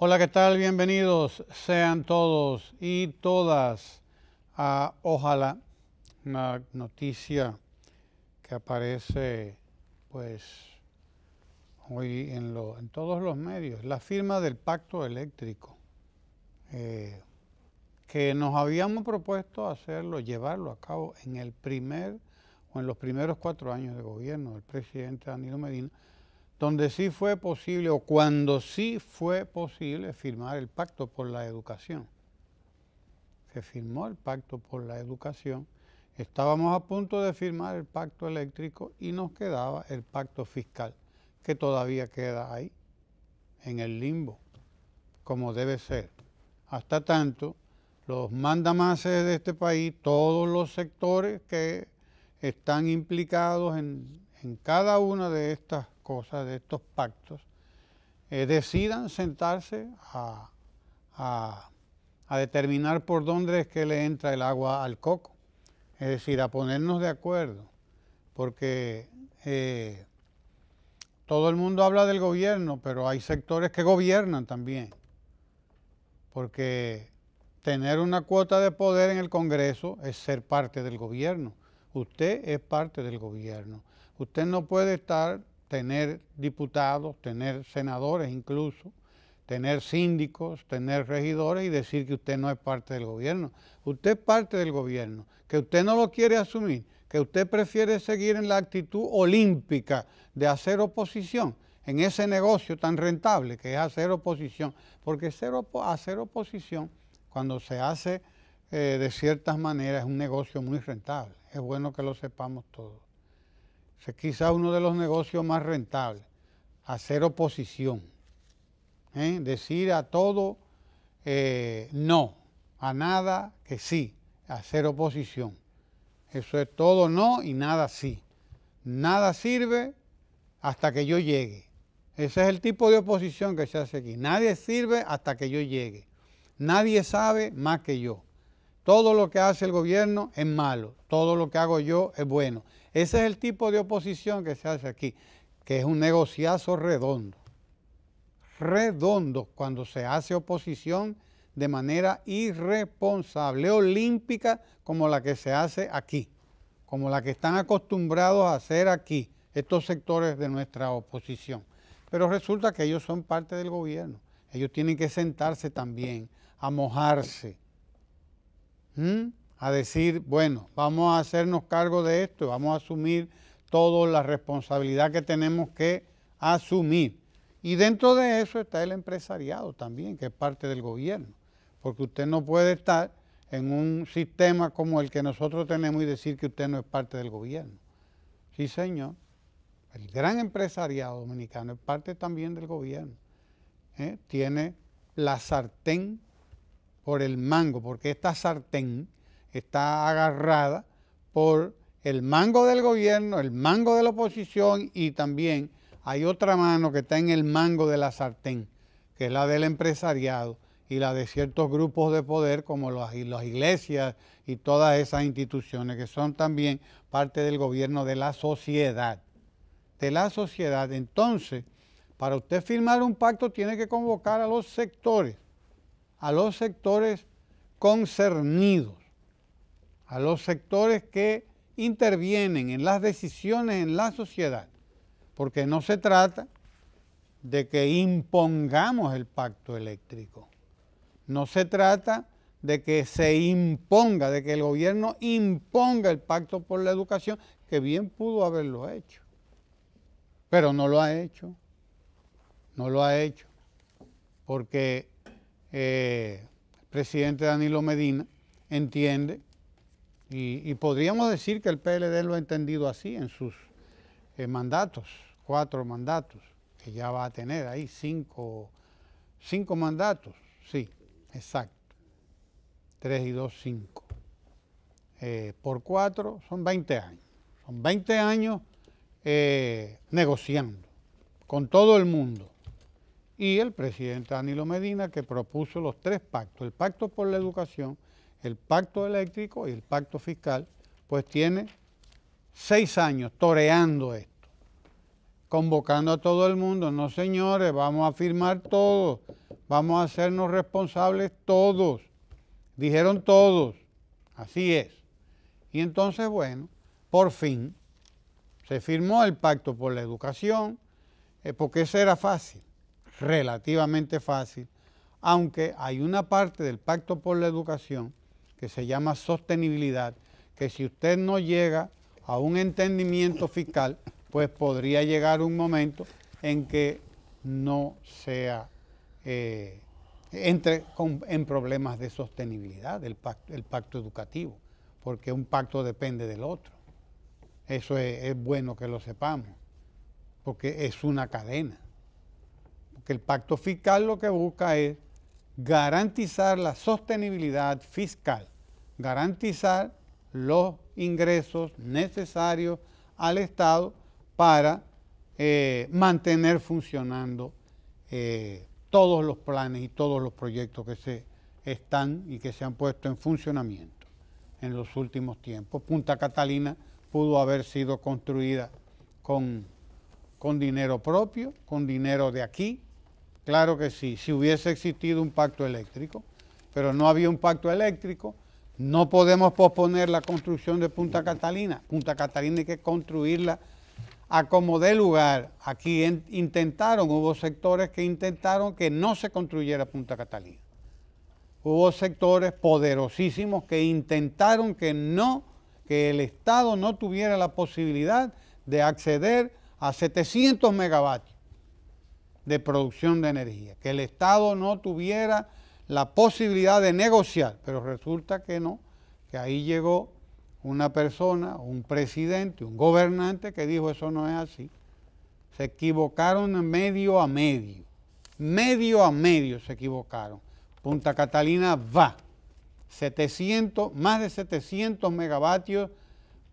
Hola, ¿qué tal? Bienvenidos sean todos y todas a Ojalá, una noticia que aparece pues hoy en todos los medios, la firma del pacto eléctrico, que nos habíamos propuesto hacerlo, llevarlo a cabo en los primeros 4 años de gobierno del presidente Danilo Medina, donde sí fue posible, o cuando sí fue posible, firmar el pacto por la educación. Se firmó el pacto por la educación, estábamos a punto de firmar el pacto eléctrico y nos quedaba el pacto fiscal, que todavía queda ahí, en el limbo, como debe ser. Hasta tanto, los mandamases de este país, todos los sectores que están implicados en cada una de estas cosas, de estos pactos, decidan sentarse a determinar por dónde es que le entra el agua al coco, es decir, a ponernos de acuerdo, porque todo el mundo habla del gobierno, pero hay sectores que gobiernan también, porque tener una cuota de poder en el Congreso es ser parte del gobierno. Usted es parte del gobierno. Usted no puede tener diputados, tener senadores incluso, tener síndicos, tener regidores y decir que usted no es parte del gobierno. Usted es parte del gobierno, que usted no lo quiere asumir, que usted prefiere seguir en la actitud olímpica de hacer oposición, en ese negocio tan rentable que es hacer oposición, porque hacer oposición, cuando se hace de ciertas maneras, es un negocio muy rentable. Es bueno que lo sepamos todos. Es quizá uno de los negocios más rentables, hacer oposición. Decir a todo no, a nada que sí, hacer oposición. Eso es todo no y nada sí. Nada sirve hasta que yo llegue. Ese es el tipo de oposición que se hace aquí. Nadie sirve hasta que yo llegue. Nadie sabe más que yo. Todo lo que hace el gobierno es malo, todo lo que hago yo es bueno. Ese es el tipo de oposición que se hace aquí, que es un negociazo redondo. Redondo cuando se hace oposición de manera irresponsable, olímpica, como la que se hace aquí, como la que están acostumbrados a hacer aquí, estos sectores de nuestra oposición. Pero resulta que ellos son parte del gobierno. Ellos tienen que sentarse también, a mojarse, a decir, bueno, vamos a hacernos cargo de esto, vamos a asumir toda la responsabilidad que tenemos que asumir. Y dentro de eso está el empresariado también, que es parte del gobierno, porque usted no puede estar en un sistema como el que nosotros tenemos y decir que usted no es parte del gobierno. Sí, señor, el gran empresariado dominicano es parte también del gobierno. Tiene la sartén por el mango, porque esta sartén está agarrada por el mango del gobierno, el mango de la oposición, y también hay otra mano que está en el mango de la sartén, que es la del empresariado y la de ciertos grupos de poder como las iglesias y todas esas instituciones que son también parte del gobierno de la sociedad. De la sociedad. Entonces, para usted firmar un pacto tiene que convocar a los sectores concernidos, a los sectores que intervienen en las decisiones en la sociedad, porque no se trata de que impongamos el pacto eléctrico, no se trata de que se imponga, de que el gobierno imponga el pacto por la educación, que bien pudo haberlo hecho, pero no lo ha hecho, porque el presidente Danilo Medina entiende, y podríamos decir que el PLD lo ha entendido así en sus mandatos, 4 mandatos, que ya va a tener ahí 5 mandatos, sí, exacto, 3 y 2, 5. Por 4 son 20 años, son 20 años negociando con todo el mundo. Y el presidente Danilo Medina, que propuso los 3 pactos, el pacto por la educación, el pacto eléctrico y el pacto fiscal, pues tiene 6 años toreando esto, convocando a todo el mundo. No, señores, vamos a firmar todos, vamos a hacernos responsables todos. Dijeron todos, así es. Y entonces, bueno, por fin se firmó el Pacto por la Educación, porque ese era fácil, relativamente fácil, aunque hay una parte del Pacto por la Educación que se llama sostenibilidad, que si usted no llega a un entendimiento fiscal, pues podría llegar un momento en que no sea, entre en problemas de sostenibilidad el pacto educativo, porque un pacto depende del otro. Eso es bueno que lo sepamos, porque es una cadena. Porque el pacto fiscal lo que busca es garantizar la sostenibilidad fiscal, garantizar los ingresos necesarios al Estado para mantener funcionando todos los planes y todos los proyectos que se están y que se han puesto en funcionamiento en los últimos tiempos. Punta Catalina pudo haber sido construida con dinero propio, con dinero de aquí. Claro que sí, si hubiese existido un pacto eléctrico, pero no había un pacto eléctrico. No podemos posponer la construcción de Punta Catalina. Punta Catalina hay que construirla a como dé lugar. Aquí hubo sectores que intentaron que no se construyera Punta Catalina. Hubo sectores poderosísimos que intentaron que el Estado no tuviera la posibilidad de acceder a 700 megavatios de producción de energía, que el Estado no tuviera la posibilidad de negociar, pero resulta que no, que ahí llegó una persona, un presidente, un gobernante que dijo eso no es así. Se equivocaron medio a medio se equivocaron. Punta Catalina va, más de 700 megavatios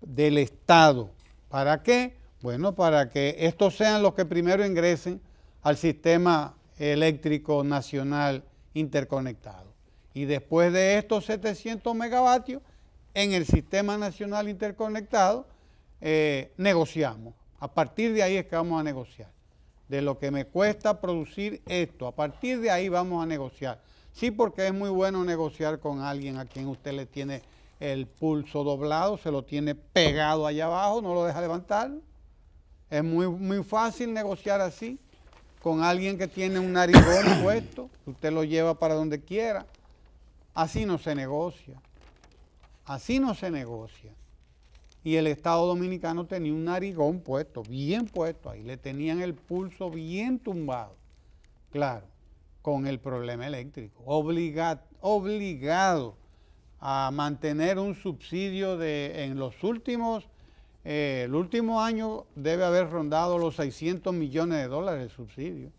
del Estado. ¿Para qué? Bueno, para que estos sean los que primero ingresen al sistema eléctrico nacional interconectado. Y después de estos 700 megavatios, en el sistema nacional interconectado, negociamos. A partir de ahí es que vamos a negociar. De lo que me cuesta producir esto, a partir de ahí vamos a negociar. Sí, porque es muy bueno negociar con alguien a quien usted le tiene el pulso doblado, se lo tiene pegado allá abajo, no lo deja levantar. Es muy fácil negociar así, con alguien que tiene un narigón puesto, usted lo lleva para donde quiera. Así no se negocia. Así no se negocia. Y el Estado Dominicano tenía un narigón puesto, bien puesto ahí. Le tenían el pulso bien tumbado. Claro, con el problema eléctrico. Obligado a mantener un subsidio en los últimos, el último año debe haber rondado los 600 millones de dólares de subsidio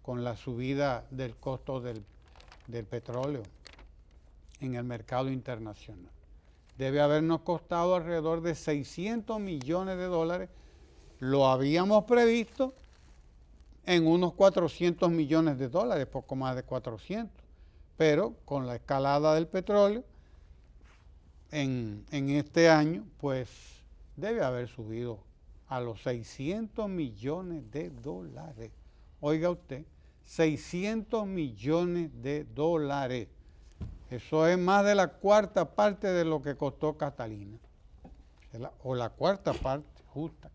con la subida del costo del petróleo en el mercado internacional. Debe habernos costado alrededor de 600 millones de dólares. Lo habíamos previsto en unos 400 millones de dólares, poco más de 400. Pero con la escalada del petróleo en este año, pues debe haber subido a los 600 millones de dólares. Oiga usted, 600 millones de dólares. Eso es más de la cuarta parte de lo que costó Catalina. O la cuarta parte,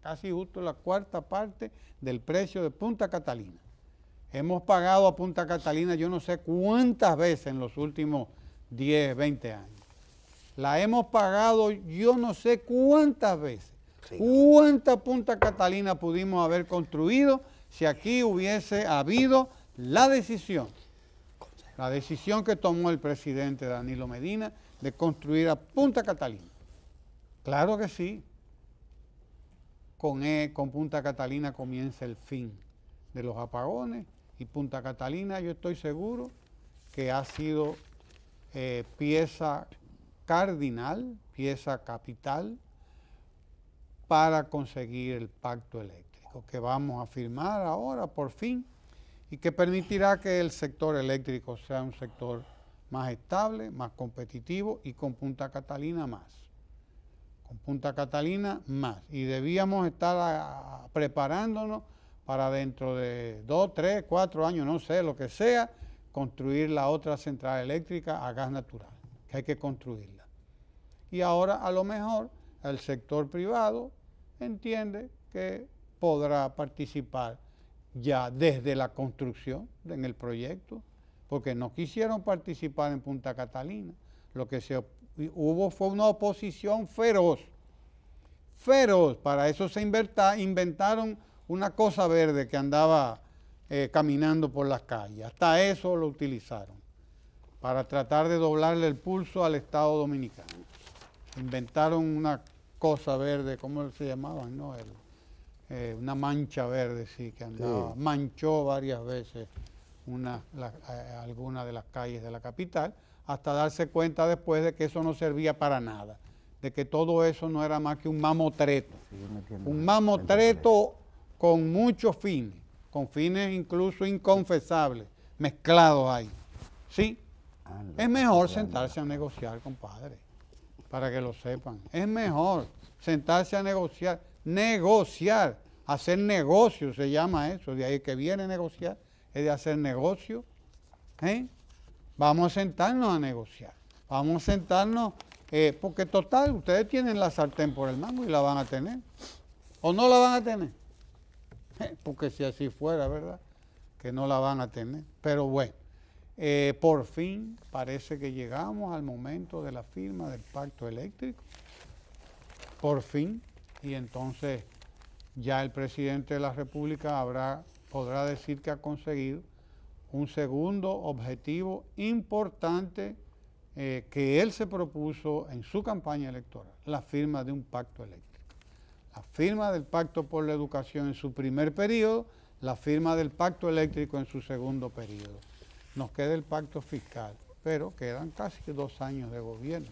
casi justo la cuarta parte del precio de Punta Catalina. Hemos pagado a Punta Catalina yo no sé cuántas veces en los últimos 10, 20 años. La hemos pagado yo no sé cuántas veces. Sí. ¿Cuánta Punta Catalina pudimos haber construido si aquí hubiese habido la decisión que tomó el presidente Danilo Medina de construir a Punta Catalina? Claro que sí. Con Punta Catalina comienza el fin de los apagones y Punta Catalina yo estoy seguro que ha sido pieza cardinal, pieza capital para conseguir el pacto eléctrico que vamos a firmar ahora por fin y que permitirá que el sector eléctrico sea un sector más estable, más competitivo y con Punta Catalina más. Con Punta Catalina más. Y debíamos estar preparándonos para dentro de 2, 3, 4 años, no sé, lo que sea, construir la otra central eléctrica a gas natural, que hay que construirla. Y ahora a lo mejor el sector privado entiende que podrá participar ya desde la construcción en el proyecto, porque no quisieron participar en Punta Catalina. Lo que hubo fue una oposición feroz, para eso se inventaron una cosa verde que andaba caminando por las calles, hasta eso lo utilizaron, para tratar de doblarle el pulso al Estado Dominicano. Inventaron una cosa verde, ¿cómo se llamaban? ¿No? Una mancha verde, sí, que andaba, sí, manchó varias veces algunas de las calles de la capital, hasta darse cuenta después de que eso no servía para nada, de que todo eso no era más que un mamotreto, un mamotreto con muchos fines, con fines incluso inconfesables, mezclados ahí, ¿sí? Es mejor sentarse a negociar, compadre, para que lo sepan. Es mejor sentarse a negociar, hacer negocio se llama eso, de ahí que viene negociar, es de hacer negocio. Vamos a sentarnos a negociar, vamos a sentarnos, porque total, ustedes tienen la sartén por el mango y la van a tener, o no la van a tener, porque si así fuera, ¿verdad? Que no la van a tener, pero bueno. Por fin parece que llegamos al momento de la firma del pacto eléctrico, por fin, y entonces ya el presidente de la República podrá decir que ha conseguido un segundo objetivo importante que él se propuso en su campaña electoral, la firma de un pacto eléctrico. La firma del pacto por la educación en su primer periodo, la firma del pacto eléctrico en su segundo periodo. Nos queda el pacto fiscal, pero quedan casi 2 años de gobierno.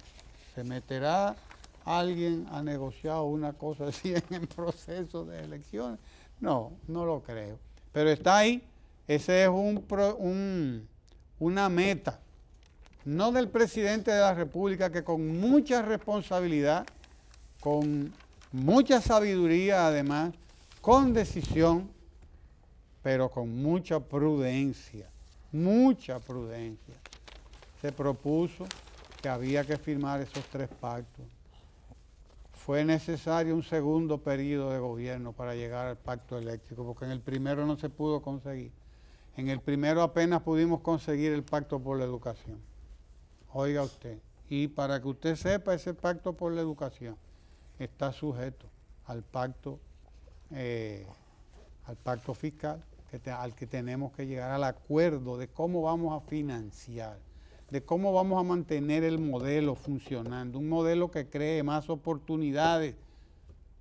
¿Se meterá alguien a negociar una cosa así en el proceso de elecciones? No, no lo creo. Pero está ahí. Ese es una meta, no del presidente de la República, que con mucha responsabilidad, con mucha sabiduría además, con decisión, pero con mucha prudencia, se propuso que había que firmar esos 3 pactos. Fue necesario un segundo periodo de gobierno para llegar al pacto eléctrico, porque en el primero no se pudo conseguir. En el primero apenas pudimos conseguir el pacto por la educación. Oiga usted, y para que usted sepa, ese pacto por la educación está sujeto al pacto fiscal, al que tenemos que llegar al acuerdo de cómo vamos a financiar, de cómo vamos a mantener el modelo funcionando, un modelo que cree más oportunidades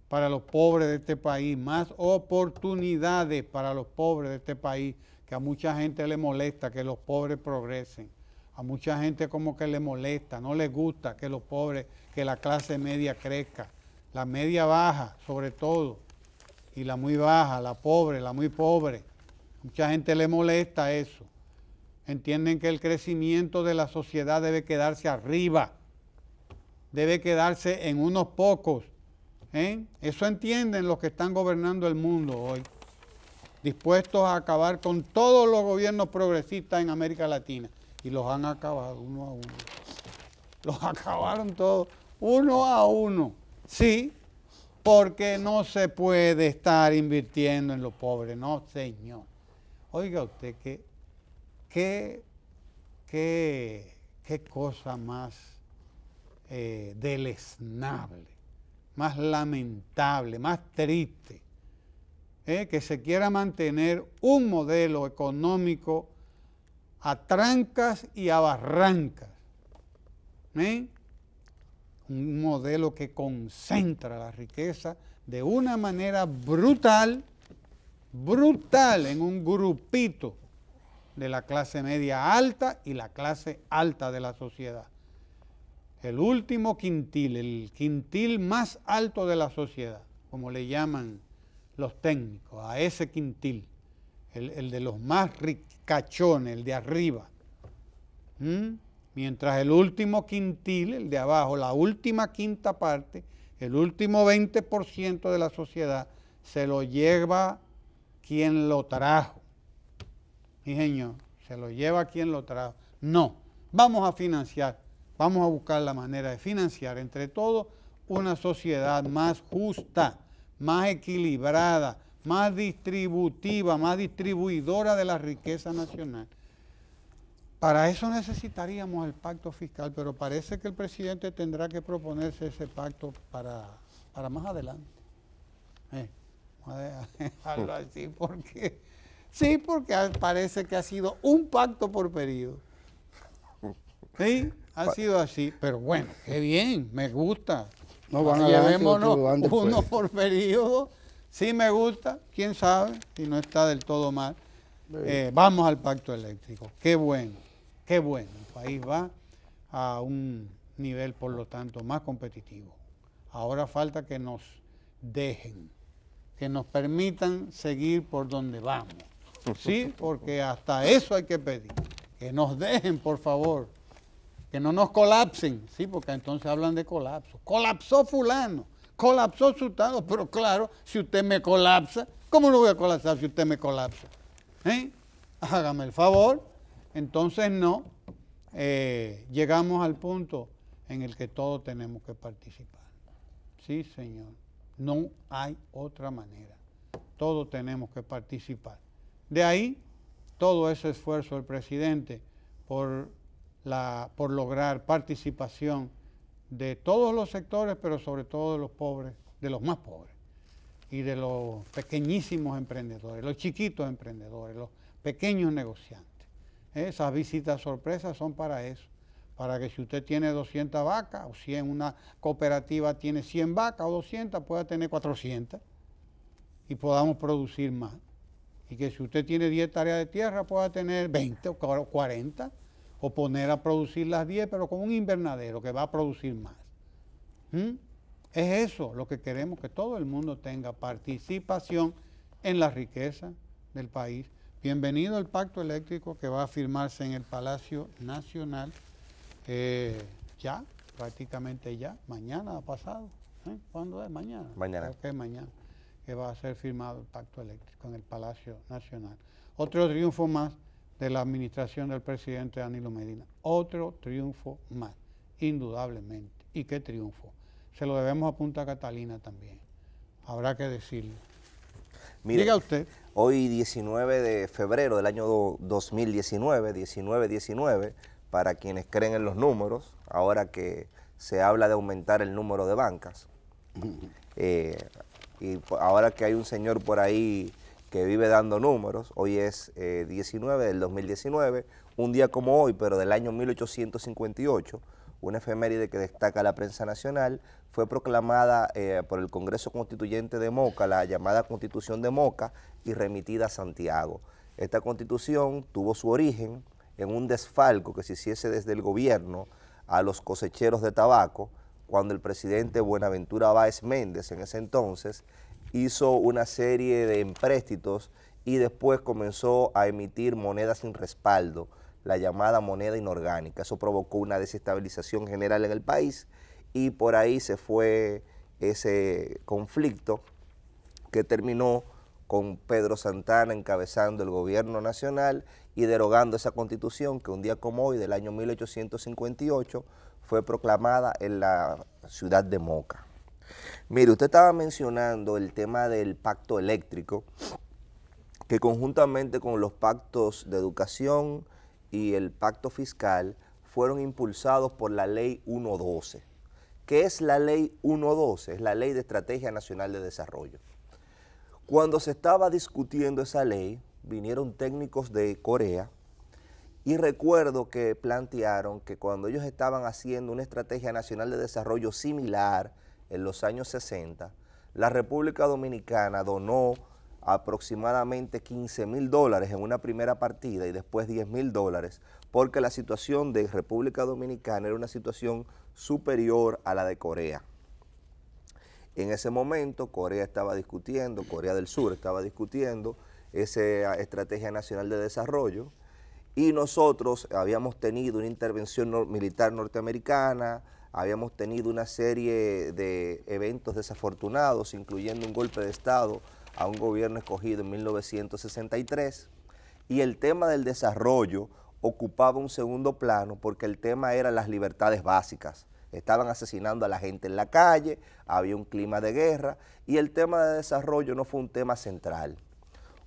para los pobres de este país, más oportunidades para los pobres de este país, que a mucha gente le molesta que los pobres progresen, a mucha gente como que le molesta, no les gusta que los pobres, que la clase media crezca, la media baja sobre todo, y la muy baja, la pobre, la muy pobre. Mucha gente le molesta eso. Entienden que el crecimiento de la sociedad debe quedarse arriba, debe quedarse en unos pocos. Eso entienden los que están gobernando el mundo hoy, dispuestos a acabar con todos los gobiernos progresistas en América Latina. Y los han acabado uno a uno. Los acabaron todos, uno a uno. Sí, porque no se puede estar invirtiendo en los pobres, no, señor. Oiga usted, qué cosa más deleznable, más lamentable, más triste, que se quiera mantener un modelo económico a trancas y a barrancas, un modelo que concentra la riqueza de una manera brutal en un grupito de la clase media alta y la clase alta de la sociedad. El último quintil, el quintil más alto de la sociedad, como le llaman los técnicos, a ese quintil, el de los más ricachones, el de arriba. Mientras el último quintil, el de abajo, la última quinta parte, el último 20% de la sociedad, se lo lleva quien lo trajo. Sí, señor, se lo lleva quien lo trajo. No, vamos a financiar, vamos a buscar la manera de financiar entre todos una sociedad más justa, más equilibrada, más distributiva, más distribuidora de la riqueza nacional. Para eso necesitaríamos el pacto fiscal, pero parece que el presidente tendrá que proponerse ese pacto para más adelante. Vamos a dejarlo así porque sí, porque parece que ha sido un pacto por periodo. Sí, ha sido así, pero bueno, qué bien, me gusta. Llevémonos uno por periodo. Sí me gusta, quién sabe, si no está del todo mal. Vamos al pacto eléctrico, qué bueno, qué bueno. El país va a un nivel, por lo tanto, más competitivo. Ahora falta que nos dejen, que nos permitan seguir por donde vamos. Sí, porque hasta eso hay que pedir, que nos dejen, por favor, que no nos colapsen, sí, porque entonces hablan de colapso. Colapsó fulano, colapsó sultano, pero claro, si usted me colapsa, ¿cómo no voy a colapsar si usted me colapsa? Hágame el favor. Entonces no, llegamos al punto en el que todos tenemos que participar. Sí, señor, no hay otra manera. Todos tenemos que participar. De ahí todo ese esfuerzo del presidente por lograr participación de todos los sectores, pero sobre todo de los pobres, de los más pobres, y de los pequeñísimos emprendedores, los chiquitos emprendedores, los pequeños negociantes. Esas visitas sorpresas son para eso, para que si usted tiene 200 vacas, o si en una cooperativa tiene 100 vacas o 200, pueda tener 400 y podamos producir más. Y que si usted tiene 10 tareas de tierra, pueda tener 20 o 40, o poner a producir las 10, pero con un invernadero que va a producir más. Es eso lo que queremos, que todo el mundo tenga participación en la riqueza del país. Bienvenido al pacto eléctrico que va a firmarse en el Palacio Nacional ya, prácticamente ya, mañana ha pasado. ¿Cuándo es? Mañana. Mañana. Creo que es mañana que va a ser firmado el pacto eléctrico en el Palacio Nacional. Otro triunfo más de la administración del presidente Danilo Medina. Otro triunfo más, indudablemente. ¿Y qué triunfo? Se lo debemos a Punta Catalina también. Habrá que decirlo. Mire, diga usted. Hoy 19 de febrero del año 2019, 19 para quienes creen en los números, ahora que se habla de aumentar el número de bancas. Y ahora que hay un señor por ahí que vive dando números, hoy es 19 del 2019, un día como hoy, pero del año 1858, una efeméride que destaca la prensa nacional, fue proclamada por el Congreso Constituyente de Moca, la llamada Constitución de Moca, y remitida a Santiago. Esta constitución tuvo su origen en un desfalco que se hiciese desde el gobierno a los cosecheros de tabaco, cuando el presidente Buenaventura Báez Méndez, en ese entonces, hizo una serie de empréstitos y después comenzó a emitir monedas sin respaldo, la llamada moneda inorgánica. Eso provocó una desestabilización general en el país y por ahí se fue ese conflicto que terminó con Pedro Santana encabezando el gobierno nacional y derogando esa constitución que un día como hoy, del año 1858, fue proclamada en la ciudad de Moca. Mire, usted estaba mencionando el tema del pacto eléctrico, que conjuntamente con los pactos de educación y el pacto fiscal fueron impulsados por la Ley 112. ¿Qué es la Ley 112? Es la Ley de Estrategia Nacional de Desarrollo. Cuando se estaba discutiendo esa ley, vinieron técnicos de Corea y recuerdo que plantearon que cuando ellos estaban haciendo una estrategia nacional de desarrollo similar en los años 60, la República Dominicana donó aproximadamente $15,000 en una primera partida y después $10,000, porque la situación de República Dominicana era una situación superior a la de Corea. En ese momento Corea del Sur estaba discutiendo esa estrategia nacional de desarrollo y nosotros habíamos tenido una intervención militar norteamericana, habíamos tenido una serie de eventos desafortunados, incluyendo un golpe de Estado a un gobierno escogido en 1963, y el tema del desarrollo ocupaba un segundo plano porque el tema era las libertades básicas. Estaban asesinando a la gente en la calle, había un clima de guerra y el tema de desarrollo no fue un tema central.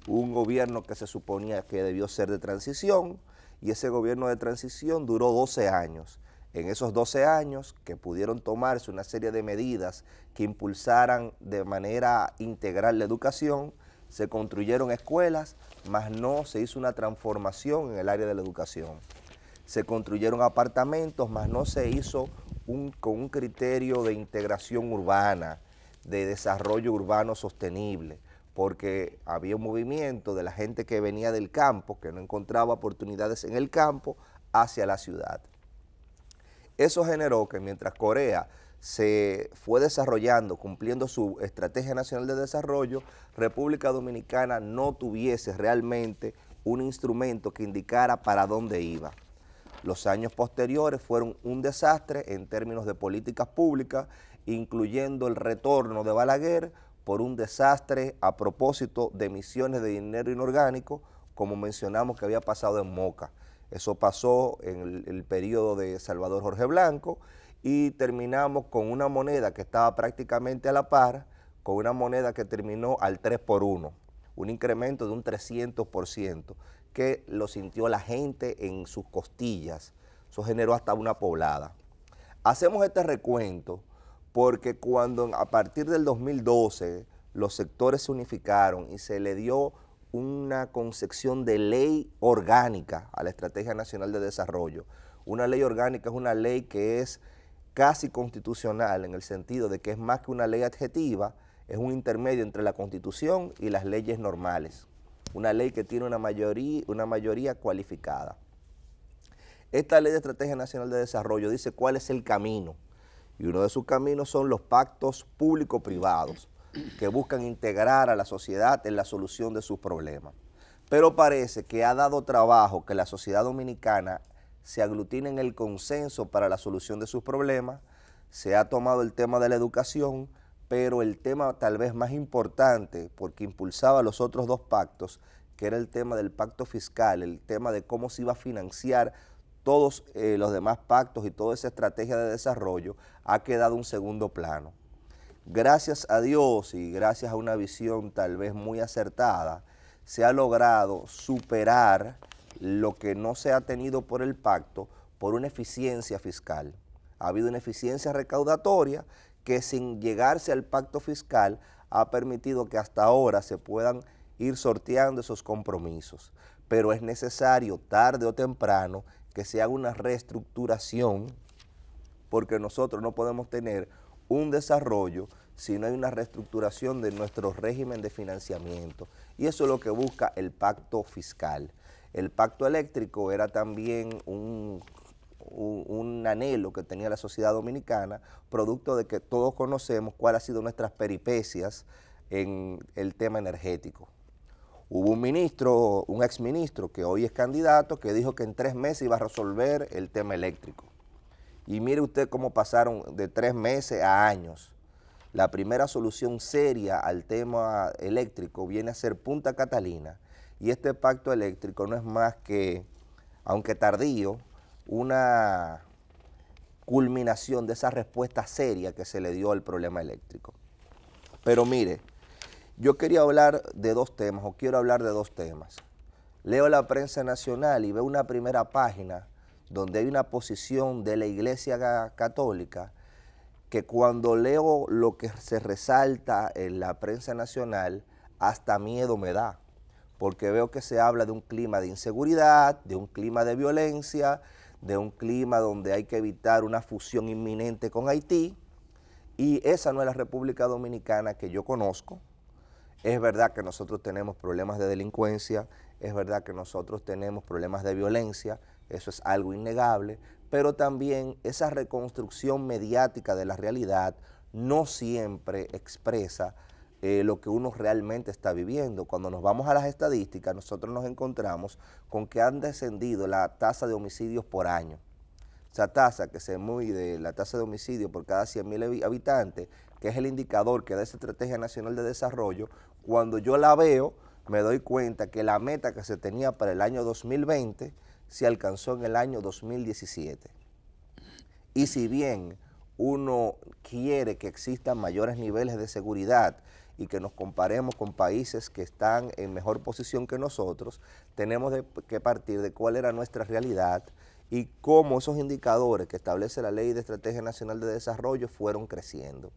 Un gobierno que se suponía que debió ser de transición y ese gobierno de transición duró 12 años. En esos 12 años que pudieron tomarse una serie de medidas que impulsaran de manera integral la educación, se construyeron escuelas, mas no se hizo una transformación en el área de la educación. Se construyeron apartamentos, mas no se hizo con un criterio de integración urbana, de desarrollo urbano sostenible, porque había un movimiento de la gente que venía del campo, que no encontraba oportunidades en el campo, hacia la ciudad. Eso generó que mientras Corea se fue desarrollando, cumpliendo su Estrategia Nacional de Desarrollo, República Dominicana no tuviese realmente un instrumento que indicara para dónde iba. Los años posteriores fueron un desastre en términos de políticas públicas, incluyendo el retorno de Balaguer por un desastre a propósito de emisiones de dinero inorgánico, como mencionamos que había pasado en Moca. Eso pasó en el periodo de Salvador Jorge Blanco y terminamos con una moneda que estaba prácticamente a la par, con una moneda que terminó al 3 por 1, un incremento de un 300%, que lo sintió la gente en sus costillas. Eso generó hasta una poblada. Hacemos este recuento porque cuando a partir del 2012 los sectores se unificaron y se le dio una concepción de ley orgánica a la Estrategia Nacional de Desarrollo. Una ley orgánica es una ley que es casi constitucional en el sentido de que es más que una ley adjetiva, es un intermedio entre la Constitución y las leyes normales. Una ley que tiene una mayoría cualificada. Esta ley de Estrategia Nacional de Desarrollo dice cuál es el camino, y uno de sus caminos son los pactos público-privados, que buscan integrar a la sociedad en la solución de sus problemas. Pero parece que ha dado trabajo que la sociedad dominicana se aglutine en el consenso para la solución de sus problemas. Se ha tomado el tema de la educación, pero el tema tal vez más importante, porque impulsaba los otros dos pactos, que era el tema del pacto fiscal, el tema de cómo se iba a financiar todos los demás pactos y toda esa estrategia de desarrollo, ha quedado en un segundo plano. Gracias a Dios y gracias a una visión tal vez muy acertada, se ha logrado superar lo que no se ha tenido por el pacto por una eficiencia fiscal. Ha habido una eficiencia recaudatoria que sin llegarse al pacto fiscal ha permitido que hasta ahora se puedan ir sorteando esos compromisos. Pero es necesario, tarde o temprano, que se haga una reestructuración, porque nosotros no podemos tener un desarrollo si no hay una reestructuración de nuestro régimen de financiamiento. Y eso es lo que busca el pacto fiscal. El pacto eléctrico era también un anhelo que tenía la sociedad dominicana, producto de que todos conocemos cuáles han sido nuestras peripecias en el tema energético. Hubo un ministro, un exministro que hoy es candidato, que dijo que en 3 meses iba a resolver el tema eléctrico. Y mire usted cómo pasaron de 3 meses a años. La primera solución seria al tema eléctrico viene a ser Punta Catalina, y este pacto eléctrico no es más que, aunque tardío, una culminación de esa respuesta seria que se le dio al problema eléctrico. Pero mire, yo quería hablar de dos temas, o quiero hablar de dos temas. Leo la prensa nacional y veo una primera página donde hay una posición de la Iglesia Católica que cuando leo lo que se resalta en la prensa nacional, hasta miedo me da, porque veo que se habla de un clima de inseguridad, de un clima de violencia, de un clima donde hay que evitar una fusión inminente con Haití, y esa no es la República Dominicana que yo conozco. Es verdad que nosotros tenemos problemas de delincuencia, es verdad que nosotros tenemos problemas de violencia, eso es algo innegable, pero también esa reconstrucción mediática de la realidad no siempre expresa lo que uno realmente está viviendo. Cuando nos vamos a las estadísticas, nosotros nos encontramos con que han descendido la tasa de homicidios por año. esa tasa que se mide, la tasa de homicidio por cada 100.000 habitantes, que es el indicador que da esa Estrategia Nacional de Desarrollo, cuando yo la veo, me doy cuenta que la meta que se tenía para el año 2020 se alcanzó en el año 2017. Y si bien uno quiere que existan mayores niveles de seguridad y que nos comparemos con países que están en mejor posición que nosotros, tenemos que partir de cuál era nuestra realidad y cómo esos indicadores que establece la Ley de Estrategia Nacional de Desarrollo fueron creciendo.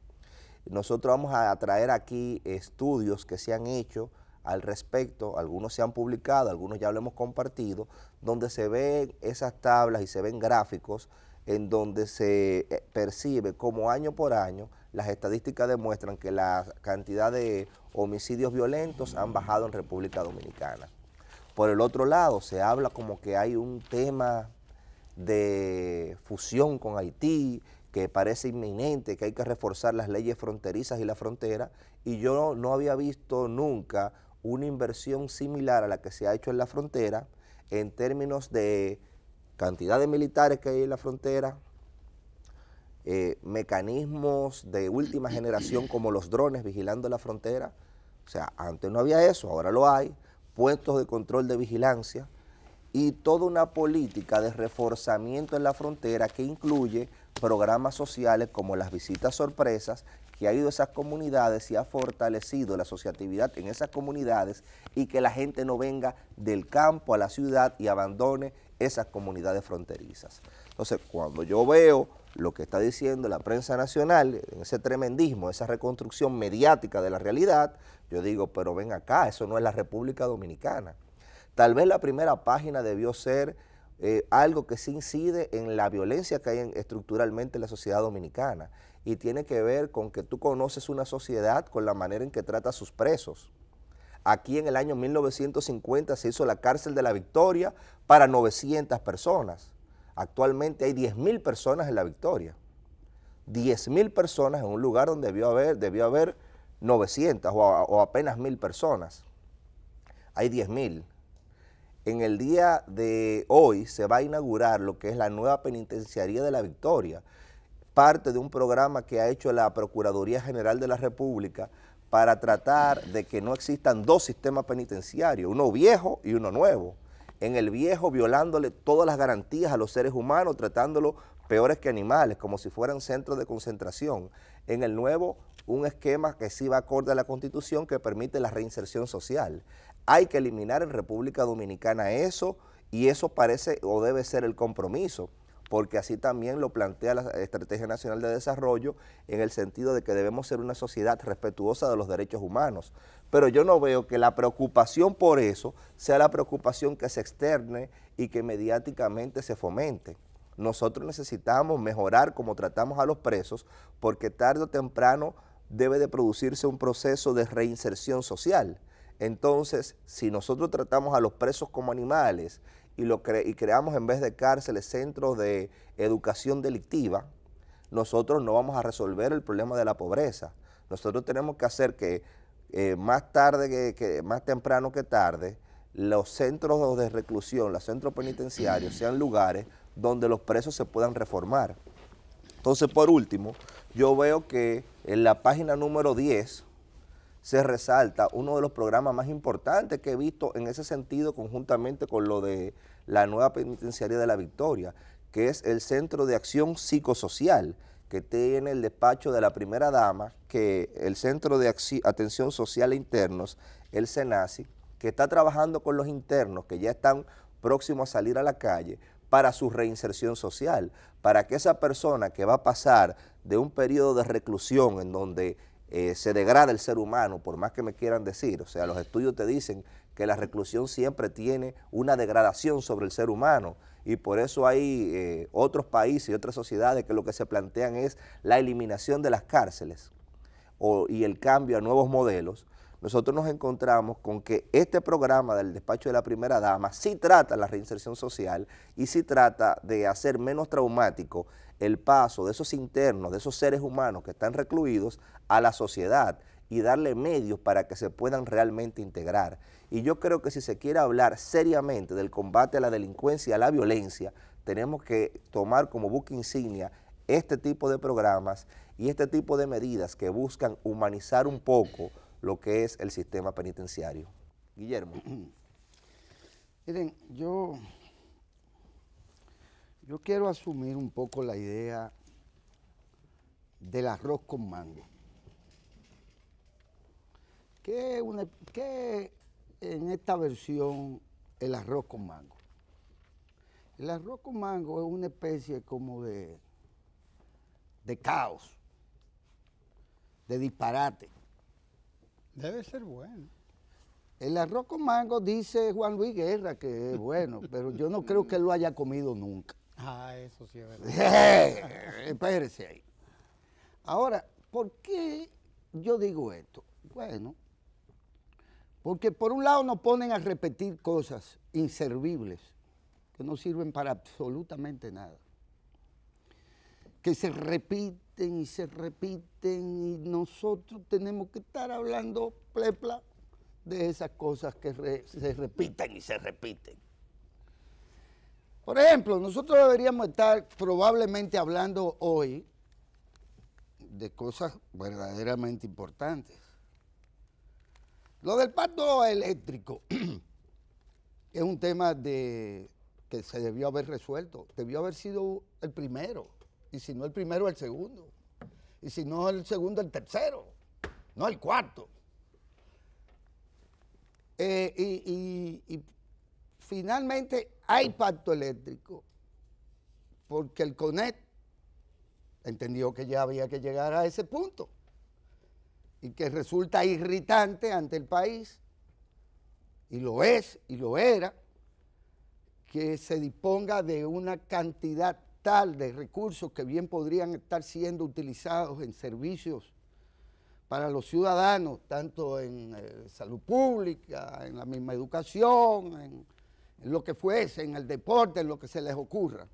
Nosotros vamos a traer aquí estudios que se han hecho al respecto, algunos se han publicado, algunos ya lo hemos compartido, donde se ven esas tablas y se ven gráficos en donde se percibe como año por año las estadísticas demuestran que la cantidad de homicidios violentos han bajado en República Dominicana. Por el otro lado, se habla como que hay un tema de fusión con Haití, que parece inminente, que hay que reforzar las leyes fronterizas y la frontera, y yo no había visto nunca una inversión similar a la que se ha hecho en la frontera en términos de cantidad de militares que hay en la frontera, mecanismos de última generación como los drones vigilando la frontera. O sea, antes no había eso, ahora lo hay, puestos de control de vigilancia y toda una política de reforzamiento en la frontera que incluye programas sociales como las visitas sorpresas, que ha ido a esas comunidades y ha fortalecido la asociatividad en esas comunidades y que la gente no venga del campo a la ciudad y abandone esas comunidades fronterizas. Entonces, cuando yo veo lo que está diciendo la prensa nacional, ese tremendismo, esa reconstrucción mediática de la realidad, yo digo, pero ven acá, eso no es la República Dominicana. Tal vez la primera página debió ser algo que sí incide en la violencia que hay estructuralmente en la sociedad dominicana y tiene que ver con que tú conoces una sociedad con la manera en que trata a sus presos. Aquí en el año 1950 se hizo la cárcel de la Victoria para 900 personas. Actualmente hay 10.000 personas en la Victoria. 10.000 personas en un lugar donde debió haber 900 o apenas 1.000 personas. Hay 10.000. En el día de hoy se va a inaugurar lo que es la nueva penitenciaría de la Victoria, parte de un programa que ha hecho la Procuraduría General de la República para tratar de que no existan dos sistemas penitenciarios, uno viejo y uno nuevo. En el viejo violándole todas las garantías a los seres humanos, tratándolos peores que animales, como si fueran centros de concentración. En el nuevo, un esquema que sí va acorde a la Constitución que permite la reinserción social. Hay que eliminar en República Dominicana eso, y eso parece o debe ser el compromiso, porque así también lo plantea la Estrategia Nacional de Desarrollo en el sentido de que debemos ser una sociedad respetuosa de los derechos humanos. Pero yo no veo que la preocupación por eso sea la preocupación que se externe y que mediáticamente se fomente. Nosotros necesitamos mejorar cómo tratamos a los presos, porque tarde o temprano debe de producirse un proceso de reinserción social. Entonces, si nosotros tratamos a los presos como animales y creamos en vez de cárceles centros de educación delictiva, nosotros no vamos a resolver el problema de la pobreza. Nosotros tenemos que hacer que más temprano que tarde, los centros de reclusión, los centros penitenciarios sean lugares donde los presos se puedan reformar. Entonces, por último, yo veo que en la página número 10 se resalta uno de los programas más importantes que he visto en ese sentido conjuntamente con lo de la nueva penitenciaría de la Victoria, que es el Centro de Acción Psicosocial, que tiene el despacho de la primera dama, que el Centro de Atención Social e Internos, el CENASI, que está trabajando con los internos que ya están próximos a salir a la calle para su reinserción social, para que esa persona que va a pasar de un periodo de reclusión en donde se degrada el ser humano, por más que me quieran decir, o sea, los estudios te dicen que la reclusión siempre tiene una degradación sobre el ser humano y por eso hay otros países y otras sociedades que lo que se plantean es la eliminación de las cárceles y el cambio a nuevos modelos. Nosotros nos encontramos con que este programa del despacho de la primera dama sí trata la reinserción social y sí trata de hacer menos traumático el paso de esos internos, de esos seres humanos que están recluidos a la sociedad y darle medios para que se puedan realmente integrar. Y yo creo que si se quiere hablar seriamente del combate a la delincuencia y a la violencia, tenemos que tomar como buque insignia este tipo de programas y este tipo de medidas que buscan humanizar un poco lo que es el sistema penitenciario. Guillermo. Miren, yo quiero asumir un poco la idea del arroz con mango. ¿Qué es en esta versión el arroz con mango? El arroz con mango es una especie como de caos, de disparate. Debe ser bueno. El arroz con mango dice Juan Luis Guerra que es bueno, pero yo no creo que él lo haya comido nunca. Ah, eso sí es verdad. Espérese ahí. Ahora, ¿por qué yo digo esto? Bueno, porque por un lado nos ponen a repetir cosas inservibles que no sirven para absolutamente nada, que se repiten y nosotros tenemos que estar hablando plepla de esas cosas que se repiten y se repiten. Por ejemplo, nosotros deberíamos estar probablemente hablando hoy de cosas verdaderamente importantes. Lo del pacto eléctrico es un tema que se debió haber resuelto. Debió haber sido el primero, y si no el primero, el segundo. Y si no el segundo, el tercero, no el cuarto. Y finalmente hay pacto eléctrico porque el CONET entendió que ya había que llegar a ese punto y que resulta irritante ante el país, y lo es y lo era, que se disponga de una cantidad tal de recursos que bien podrían estar siendo utilizados en servicios para los ciudadanos, tanto en salud pública, en la misma educación, en lo que fuese, en el deporte, en lo que se les ocurra,